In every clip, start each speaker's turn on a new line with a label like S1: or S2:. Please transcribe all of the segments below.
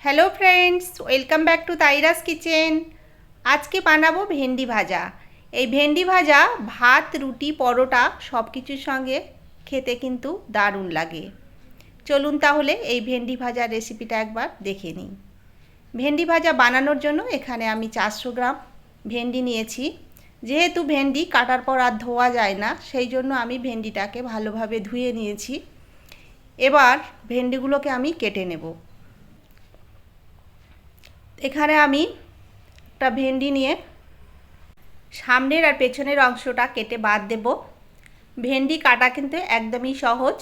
S1: Hello friends, welcome back to Tyra's kitchen. আজকে বানাবো ভেন্ডি ভাজা। এই ভেন্ডি ভাজা ভাত, রুটি, পরোটা সব কিছুর সঙ্গে খেতে কিন্তু দারুণ লাগে। চলুন তাহলে এই ভেন্ডি ভাজার রেসিপিটা একবার দেখে নিই। ভেন্ডি ভাজা বানানোর জন্য এখানে আমি 400 গ্রাম ভেন্ডি নিয়েছি। যেহেতু ভেন্ডি কাটার পর আর ধোয়া যায় না, সেই জন্য আমি ভেন্ডিটাকে ভালোভাবে ধুয়ে নিয়েছি। এবার ভেন্ডিগুলোকে আমি কেটে নেব। এখানে আমি একটা ভেন্ডি নিয়ে সামনের আর পেছনের অংশটা কেটে বাদ দেব। ভেন্ডি কাটা কিন্তু একদমই সহজ,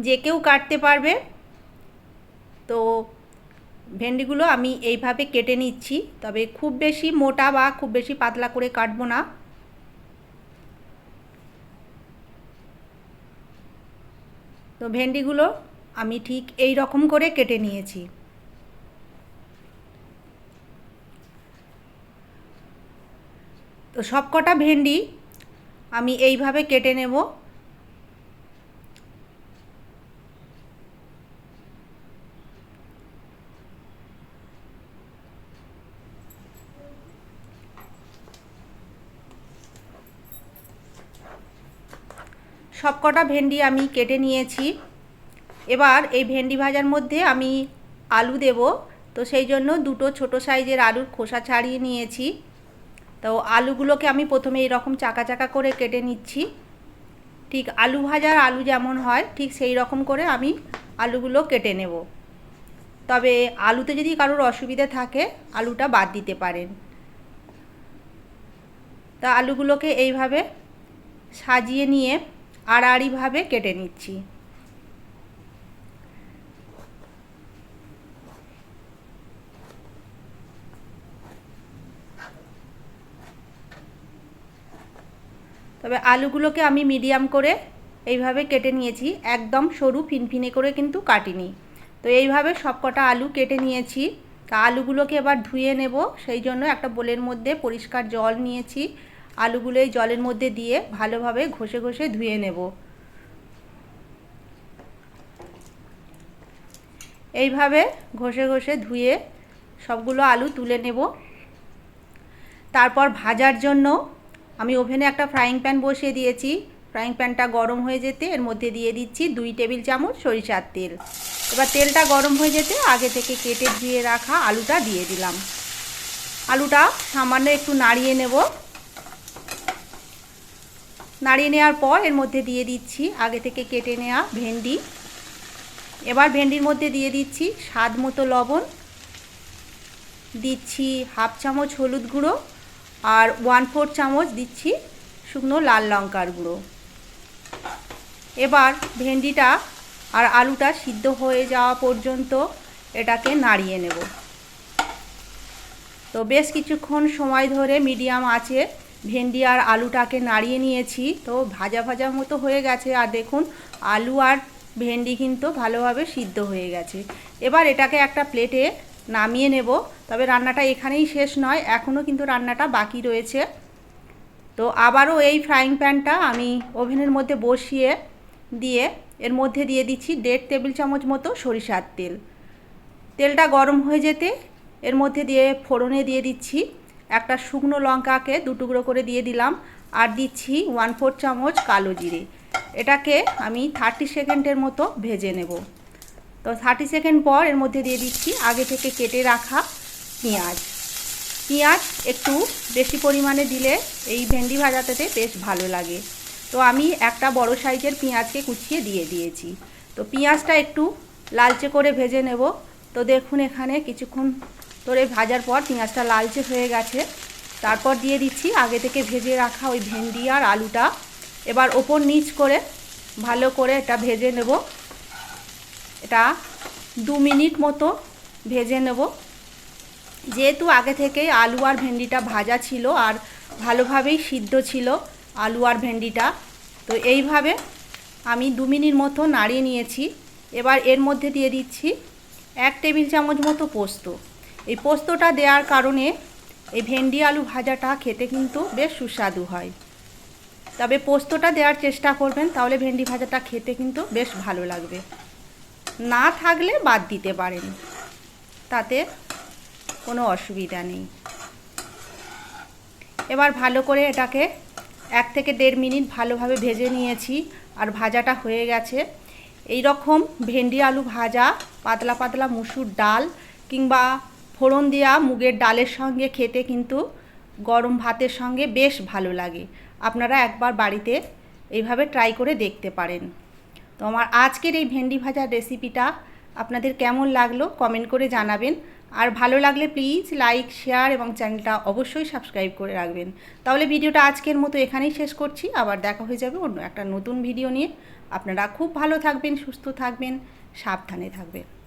S1: যে কেউ কাটতে পারবে। তো ভেন্ডিগুলো আমি এইভাবে কেটে নিচ্ছি, তবে খুব বেশি মোটা বা খুব বেশি পাতলা করে কাটবো না। তো ভেন্ডিগুলো আমি ঠিক এই রকম করে কেটে নিয়েছি। তো সব কটা ভেন্ডি আমি এইভাবে কেটে নেব। সব কটা ভেন্ডি আমি কেটে নিয়েছি। এবার এই ভেন্ডি ভাজার মধ্যে আমি আলু দেব। তো সেই জন্য দুটো ছোট সাইজের আলুর খোসা ছাড়িয়ে নিয়েছি। তো আলুগুলোকে আমি প্রথমে এইরকম চাকা চাকা করে কেটে নিচ্ছি। ঠিক আলু ভাজার আলু যেমন হয় ঠিক সেই রকম করে আমি আলুগুলো কেটে নেব। তবে আলুতে যদি কারোর অসুবিধা থাকে আলুটা বাদ দিতে পারেন। তা আলুগুলোকে এইভাবে সাজিয়ে নিয়ে আড়াআড়িভাবে কেটে নিচ্ছি। তবে আলুগুলোকে আমি মিডিয়াম করে এইভাবে কেটে নিয়েছি, একদম সরু ফিনফিনে করে কিন্তু কাটিনি। তো এইভাবে সব কটা আলু কেটে নিয়েছি। তা আলুগুলোকে এবার ধুয়ে নেব। সেই জন্য একটা বোলের মধ্যে পরিষ্কার জল নিয়েছি। আলুগুলো এই জলের মধ্যে দিয়ে ভালোভাবে ঘষে ঘষে ধুয়ে নেব। এইভাবে ঘষে ঘষে ধুয়ে সবগুলো আলু তুলে নেব। তারপর ভাজার জন্য আমি ওভেনে একটা ফ্রাইং প্যান বসিয়ে দিয়েছি। ফ্রাইং প্যানটা গরম হয়ে যেতে এর মধ্যে দিয়ে দিচ্ছি 2 টেবিল চামচ সরিষার তেল। এবার তেলটা গরম হয়ে যেতে আগে থেকে কেটে ধুয়ে রাখা আলুটা দিয়ে দিলাম। আলুটা সামান্য একটু নাড়িয়ে নেব। নাড়িয়ে নেওয়ার পর এর মধ্যে দিয়ে দিচ্ছি আগে থেকে কেটে নেওয়া ভেন্ডি। এবার ভেন্ডির মধ্যে দিয়ে দিচ্ছি স্বাদ মতো লবণ, দিচ্ছি হাফ চামচ হলুদ গুঁড়ো, আর 1/4 চামচ দিচ্ছি শুকনো লাল লঙ্কার গুঁড়ো। এবার ভেন্ডিটা আর আলুটা সিদ্ধ হয়ে যাওয়া পর্যন্ত এটাকে নাড়িয়ে নেব। তো বেশ কিছুক্ষণ সময় ধরে মিডিয়াম আঁচে ভেন্ডি আর আলুটাকে নাড়িয়ে নিয়েছি। তো ভাজা ভাজা মতো হয়ে গেছে, আর দেখুন আলু আর ভেন্ডি কিন্তু ভালোভাবে সিদ্ধ হয়ে গেছে। এবার এটাকে একটা প্লেটে নামিয়ে নেব। তবে রান্নাটা এখানেই শেষ নয়, এখনও কিন্তু রান্নাটা বাকি রয়েছে। তো আবারও এই ফ্রাইং প্যানটা আমি ওভেনের মধ্যে বসিয়ে দিয়ে এর মধ্যে দিয়ে দিচ্ছি 1.5 টেবিল চামচ মতো সরিষার তেল। তেলটা গরম হয়ে যেতে এর মধ্যে দিয়ে ফোড়নে দিয়ে দিচ্ছি একটা শুকনো লঙ্কাকে 2 টুকরো করে দিয়ে দিলাম, আর দিচ্ছি 1/4 চামচ কালো জিরে। এটাকে আমি 30 সেকেন্ডের মতো ভেজে নেব। তো 30 সেকেন্ড পর এর মধ্যে দিয়ে দিচ্ছি আগে থেকে কেটে রাখা পেঁয়াজ। পেঁয়াজ একটু বেশি পরিমাণে দিলে এই ভেন্ডি ভাজাটাতে বেশ ভালো লাগে। তো আমি একটা বড় সাইজের পেঁয়াজকে কুচিয়ে দিয়ে দিয়েছি। তো পেঁয়াজটা একটু লালচে করে ভেজে নেব। তো দেখুন এখানে কিছুক্ষণ ধরে ভাজার পর পেঁয়াজটা লালচে হয়ে গেছে। তারপর দিয়ে দিচ্ছি আগে থেকে ভেজে রাখা ওই ভেন্ডি আর আলুটা। এবার ওপর নিচ করে ভালো করে এটা ভেজে নেব। এটা 2 মিনিট মতো ভেজে নেব। যেহেতু আগে থেকেই আলু আর ভেন্ডিটা ভাজা ছিল আর ভালোভাবেই সিদ্ধ ছিল আলু আর ভেন্ডিটা, তো এইভাবে আমি 2 মিনিট মতো নাড়িয়ে নিয়েছি। এবার এর মধ্যে দিয়ে দিচ্ছি 1 টেবিল চামচ মতো পোস্ত। এই পোস্তটা দেওয়ার কারণে এই ভেন্ডি আলু ভাজাটা খেতে কিন্তু বেশ সুস্বাদু হয়। তবে পোস্তটা দেওয়ার চেষ্টা করবেন, তাহলে ভেন্ডি ভাজাটা খেতে কিন্তু বেশ ভালো লাগবে। না থাকলে বাদ দিতে পারেন। তাতে কোনো অসুবিধা নেই। এবার ভালো করে এটাকে 1 থেকে 1.5 মিনিট ভালোভাবে ভেজে নিয়েছি আর ভাজাটা হয়ে গেছে। এই রকম ভেন্ডি আলু ভাজা পাতলা পাতলা মুসুর ডাল কিংবা ফোড়ন দেওয়া মুগের ডালের সঙ্গে খেতে কিন্তু গরম ভাতের সঙ্গে বেশ ভালো লাগে। আপনারা একবার বাড়িতে এইভাবে ট্রাই করে দেখতে পারেন। তো আমার আজকের এই ভেন্ডি ভাজার রেসিপিটা আপনাদের কেমন লাগলো কমেন্ট করে জানাবেন। আর ভালো লাগলে প্লিজ লাইক শেয়ার এবং চ্যানেলটা অবশ্যই সাবস্ক্রাইব করে রাখবেন। তাহলে ভিডিওটা আজকের মতো এখানেই শেষ করছি। আবার দেখা হয়ে যাবে অন্য একটা নতুন ভিডিও নিয়ে। আপনারা খুব ভালো থাকবেন, সুস্থ থাকবেন, সাবধানে থাকবেন।